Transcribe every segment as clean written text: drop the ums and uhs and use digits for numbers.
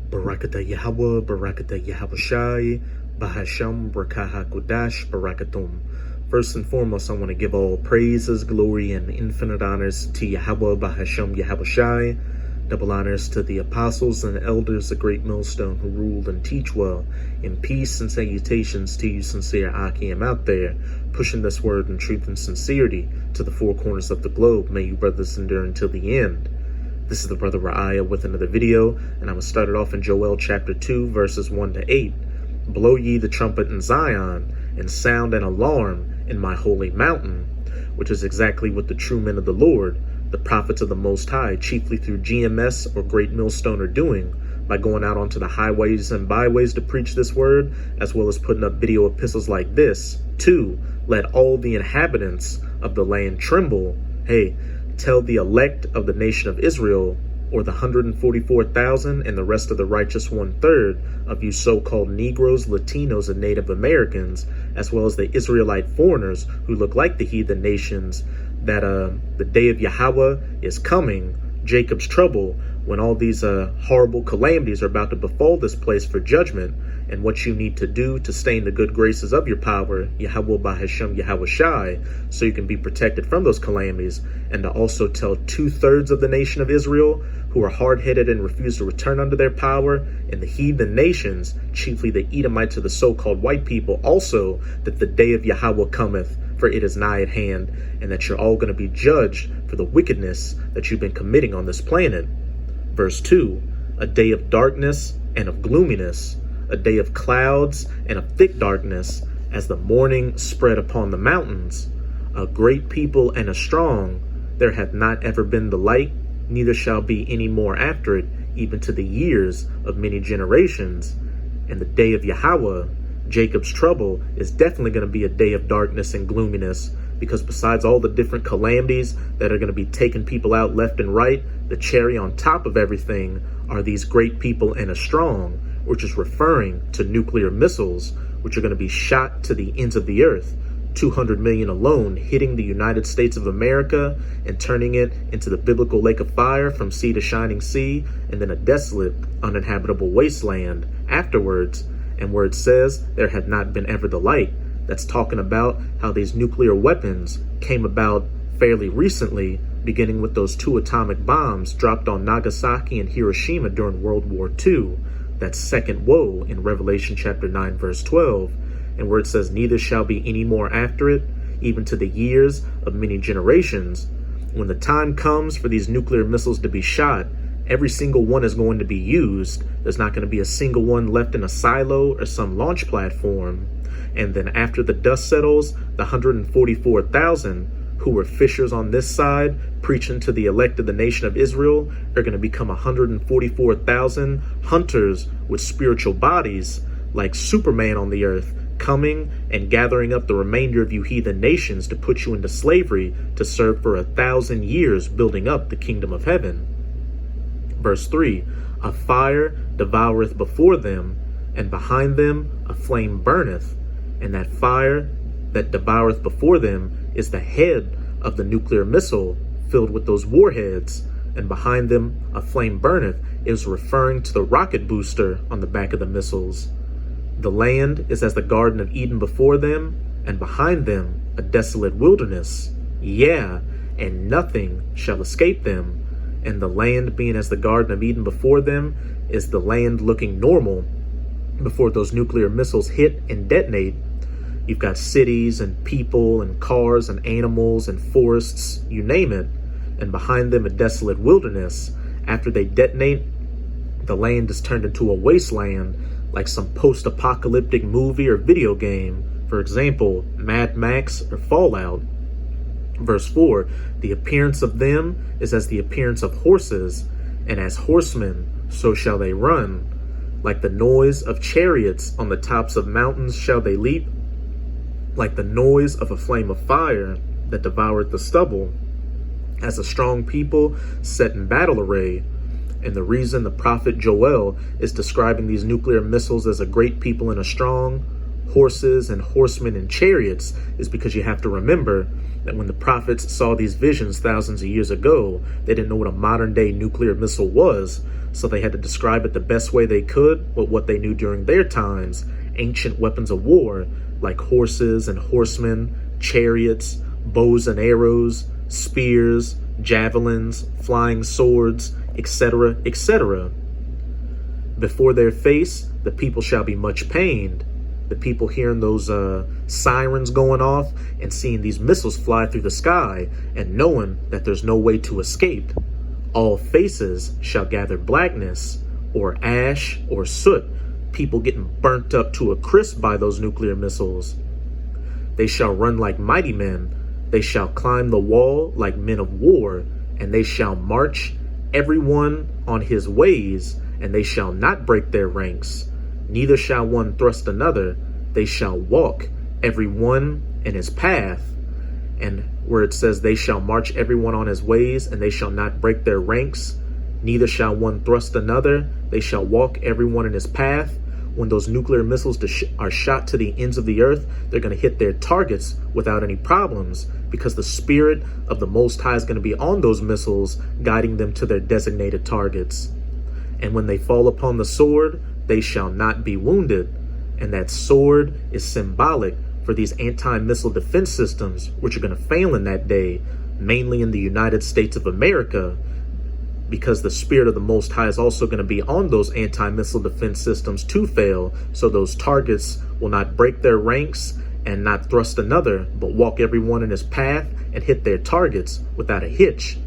Barakatah Yahweh, Barakatah Yahawashi, Bahasham, Brakaha Kodash, Barakatum. First and foremost, I want to give all praises, glory, and infinite honors to Yahweh, Bahasham, Yahawashi. Double honors to the apostles and elders, the great millstone who rule and teach well. In peace and salutations to you sincere Akim out there, pushing this word in truth and sincerity to the four corners of the globe. May you brothers endure until the end. This is the brother Ra'aya with another video, and I'm going to start it off in Joel chapter 2, verses 1 to 8. Blow ye the trumpet in Zion, and sound an alarm in my holy mountain, which is exactly what the true men of the Lord, the prophets of the Most High, chiefly through GMS or Great Millstone, are doing by going out onto the highways and byways to preach this word, as well as putting up video epistles like this. 2. Let all the inhabitants of the land tremble. Hey, tell the elect of the nation of Israel, or the 144,000 and the rest of the righteous 1/3 of you so-called Negroes, Latinos, and Native Americans, as well as the Israelite foreigners who look like the heathen nations, that the day of Yahweh is coming, Jacob's trouble, when all these horrible calamities are about to befall this place for judgment, and what you need to do to stay in the good graces of your power, Yahweh Bahasham Yahawashi, so you can be protected from those calamities, and to also tell 2/3 of the nation of Israel who are hard-headed and refuse to return under their power, and the heathen nations, chiefly the Edomites or the so-called white people, also that the day of Yahweh cometh, for it is nigh at hand, and that you're all going to be judged for the wickedness that you've been committing on this planet. Verse 2, a day of darkness and of gloominess, a day of clouds and of thick darkness, as the morning spread upon the mountains. A great people and a strong, there hath not ever been the like, neither shall be any more after it, even to the years of many generations. And the day of Yahweh, Jacob's trouble, is definitely going to be a day of darkness and gloominess, because besides all the different calamities that are going to be taking people out left and right, the cherry on top of everything are these great people and a strong, which is referring to nuclear missiles, which are going to be shot to the ends of the earth. 200 million alone hitting the United States of America and turning it into the biblical lake of fire from sea to shining sea, and then a desolate, uninhabitable wasteland afterwards. And where it says, there had not been ever the like, that's talking about how these nuclear weapons came about fairly recently, beginning with those 2 atomic bombs dropped on Nagasaki and Hiroshima during World War II. That's second woe in Revelation chapter 9, verse 12. And where it says, neither shall be any more after it, even to the years of many generations. When the time comes for these nuclear missiles to be shot, every single one is going to be used. There's not going to be a single one left in a silo or some launch platform. And then after the dust settles, the 144,000 who were fishers on this side, preaching to the elect of the nation of Israel, are going to become 144,000 hunters with spiritual bodies, like Superman on the earth, coming and gathering up the remainder of you heathen nations to put you into slavery to serve for 1,000 years, building up the kingdom of heaven. Verse 3, a fire devoureth before them, and behind them a flame burneth, and that fire that devoureth before them is the head of the nuclear missile filled with those warheads, and behind them a flame burneth is referring to the rocket booster on the back of the missiles. The land is as the Garden of Eden before them, and behind them a desolate wilderness. Yeah, and nothing shall escape them. And the land being as the Garden of Eden before them is the land looking normal before those nuclear missiles hit and detonate. You've got cities and people and cars and animals and forests, you name it. And behind them a desolate wilderness. After they detonate, the land is turned into a wasteland, like some post-apocalyptic movie or video game. For example, Mad Max or Fallout. Verse 4, the appearance of them is as the appearance of horses, and as horsemen, so shall they run. Like the noise of chariots on the tops of mountains shall they leap, like the noise of a flame of fire that devoured the stubble, as a strong people set in battle array. And the reason the prophet Joel is describing these nuclear missiles as a great people and a strong, horses and horsemen and chariots is because you have to remember that when the prophets saw these visions thousands of years ago, they didn't know what a modern day nuclear missile was, so they had to describe it the best way they could with what they knew during their times, ancient weapons of war like horses and horsemen, chariots, bows and arrows, spears, javelins, flying swords, etc., etc. Before their face, the people shall be much pained. The people hearing those sirens going off and seeing these missiles fly through the sky and knowing that there's no way to escape. All faces shall gather blackness, or ash, or soot, people getting burnt up to a crisp by those nuclear missiles. They shall run like mighty men. They shall climb the wall like men of war, and they shall march everyone on his ways, and they shall not break their ranks. Neither shall one thrust another. They shall walk every one in his path. And where it says they shall march everyone on his ways, and they shall not break their ranks, neither shall one thrust another. They shall walk everyone in his path. When those nuclear missiles are shot to the ends of the earth, they're going to hit their targets without any problems, because the Spirit of the Most High is going to be on those missiles, guiding them to their designated targets. And when they fall upon the sword, they shall not be wounded. And that sword is symbolic for these anti-missile defense systems, which are going to fail in that day, mainly in the United States of America, because the Spirit of the Most High is also going to be on those anti-missile defense systems to fail, so those targets will not break their ranks and not thrust another, but walk everyone in his path and hit their targets without a hitch.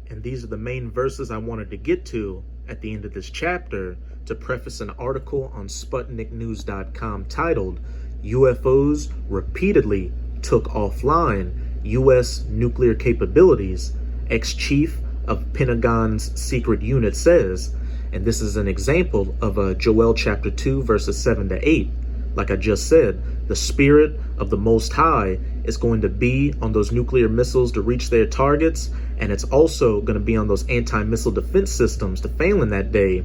And these are the main verses I wanted to get to at the end of this chapter to preface an article on SputnikNews.com titled, UFOs Repeatedly Took Offline U.S. Nuclear Capabilities, Ex-Chief of Pentagon's Secret Unit says. And this is an example of Joel chapter 2 verses 7 to 8. Like I just said, the Spirit of the Most High is going to be on those nuclear missiles to reach their targets, and it's also going to be on those anti-missile defense systems to fail in that day.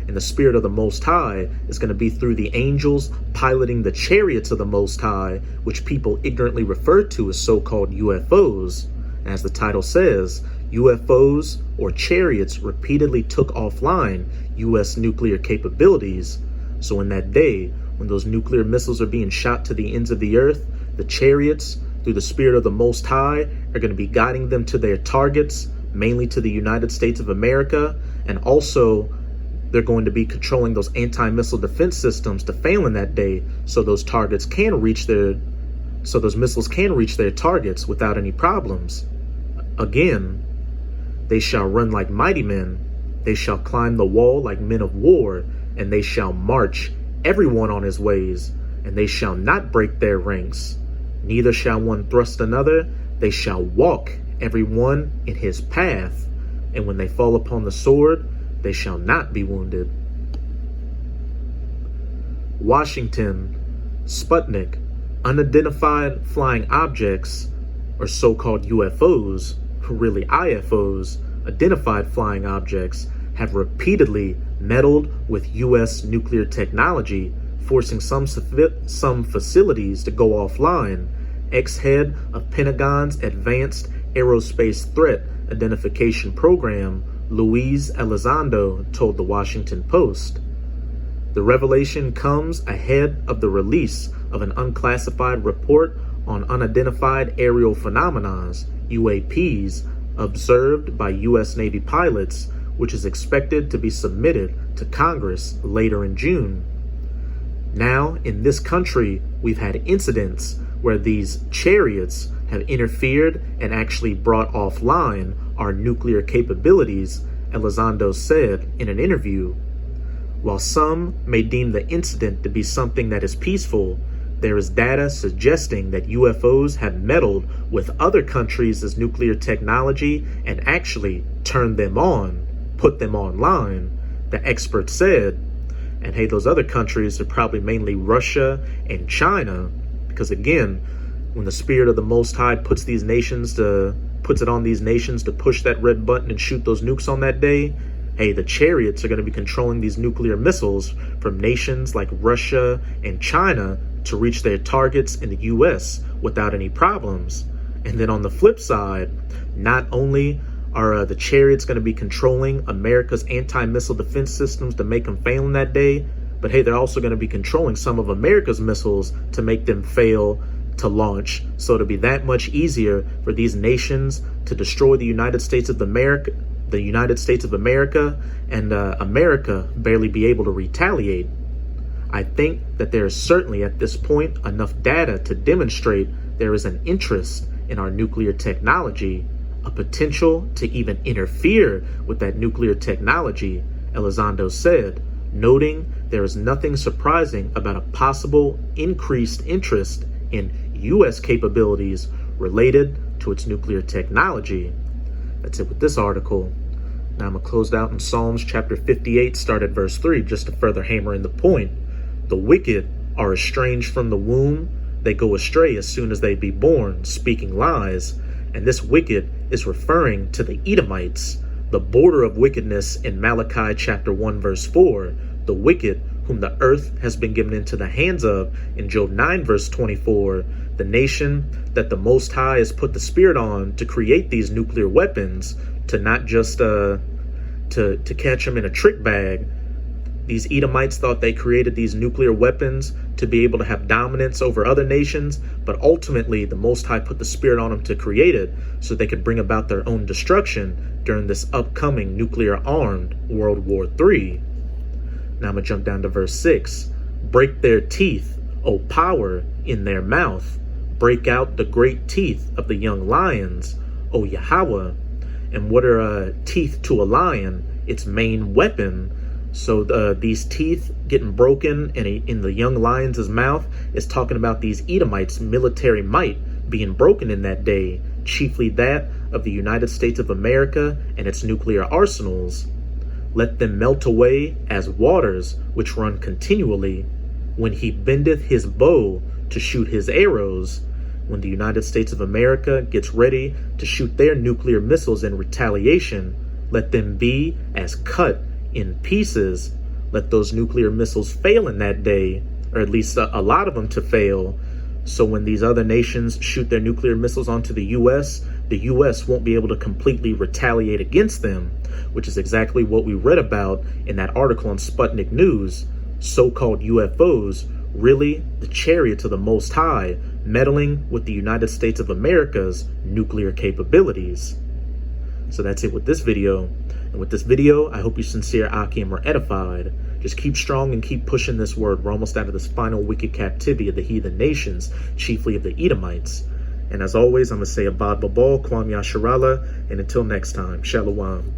And the Spirit of the Most High is going to be through the angels piloting the chariots of the Most High, which people ignorantly refer to as so-called UFOs. And as the title says, UFOs or chariots repeatedly took offline U.S. nuclear capabilities. So in that day, when those nuclear missiles are being shot to the ends of the earth, the chariots, through the Spirit of the Most High, are going to be guiding them to their targets, mainly to the United States of America, and also they're going to be controlling those anti-missile defense systems to fail in that day, so those targets can reach so those missiles can reach their targets without any problems. Again, they shall run like mighty men. They shall climb the wall like men of war, and they shall march everyone on his ways, and they shall not break their ranks. Neither shall one thrust another. They shall walk every one in his path. And when they fall upon the sword, they shall not be wounded. Washington, Sputnik, unidentified flying objects, or so-called UFOs, really IFOs, identified flying objects, have repeatedly meddled with U.S. nuclear technology, forcing some facilities to go offline. Ex-head of Pentagon's Advanced Aerospace Threat Identification Program, Luis Elizondo, told the Washington Post. The revelation comes ahead of the release of an unclassified report on unidentified aerial phenomena, UAPs, observed by U.S. Navy pilots, which is expected to be submitted to Congress later in June. Now, in this country, we've had incidents where these chariots have interfered and actually brought offline our nuclear capabilities, Elizondo said in an interview. While some may deem the incident to be something that is peaceful, there is data suggesting that UFOs have meddled with other countries' nuclear technology and actually turned them on, put them online, the expert said. And hey, those other countries are probably mainly Russia and China, because again, when the Spirit of the Most High puts it on these nations to push that red button and shoot those nukes on that day, hey, the chariots are going to be controlling these nuclear missiles from nations like Russia and China to reach their targets in the US without any problems. And then on the flip side, not only are the Chariots going to be controlling America's anti-missile defense systems to make them fail in that day, but hey, they're also going to be controlling some of America's missiles to make them fail to launch. So it'll be that much easier for these nations to destroy the United States of America, and America barely be able to retaliate. I think that there is certainly at this point enough data to demonstrate there is an interest in our nuclear technology, a potential to even interfere with that nuclear technology, Elizondo said, noting there is nothing surprising about a possible increased interest in U.S. capabilities related to its nuclear technology. That's it with this article. Now I'm going to close out in Psalms chapter 58, start at verse 3, just to further hammer in the point. The wicked are estranged from the womb. They go astray as soon as they be born, speaking lies. And this wicked is referring to the Edomites, the border of wickedness in Malachi chapter 1, verse 4. The wicked, whom the earth has been given into the hands of, in Job 9, verse 24. The nation that the Most High has put the Spirit on to create these nuclear weapons, to not just to catch them in a trick bag. These Edomites thought they created these nuclear weapons to be able to have dominance over other nations, but ultimately the Most High put the Spirit on them to create it so they could bring about their own destruction during this upcoming nuclear-armed World War III. Now I'm going to jump down to verse 6. Break their teeth, O power, in their mouth. Break out the great teeth of the young lions, O Yahweh. And what are teeth to a lion? Its main weapon. So these teeth getting broken in the young lion's mouth is talking about these Edomites' military might being broken in that day, chiefly that of the United States of America and its nuclear arsenals. Let them melt away as waters which run continually, when he bendeth his bow to shoot his arrows. When the United States of America gets ready to shoot their nuclear missiles in retaliation, let them be as cut in pieces. Let those nuclear missiles fail in that day, or at least a lot of them to fail. So when these other nations shoot their nuclear missiles onto the U.S. won't be able to completely retaliate against them, which is exactly what we read about in that article on Sputnik News. So-called UFOs, really the chariots of the Most High, meddling with the United States of America's nuclear capabilities. So that's it with this video. And with this video, I hope you sincere Akim were edified. Just keep strong and keep pushing this word. We're almost out of this final wicked captivity of the heathen nations, chiefly of the Edomites. And as always, I'm going to say Abad Babal, Kwam Yasharala, and until next time, Shalom.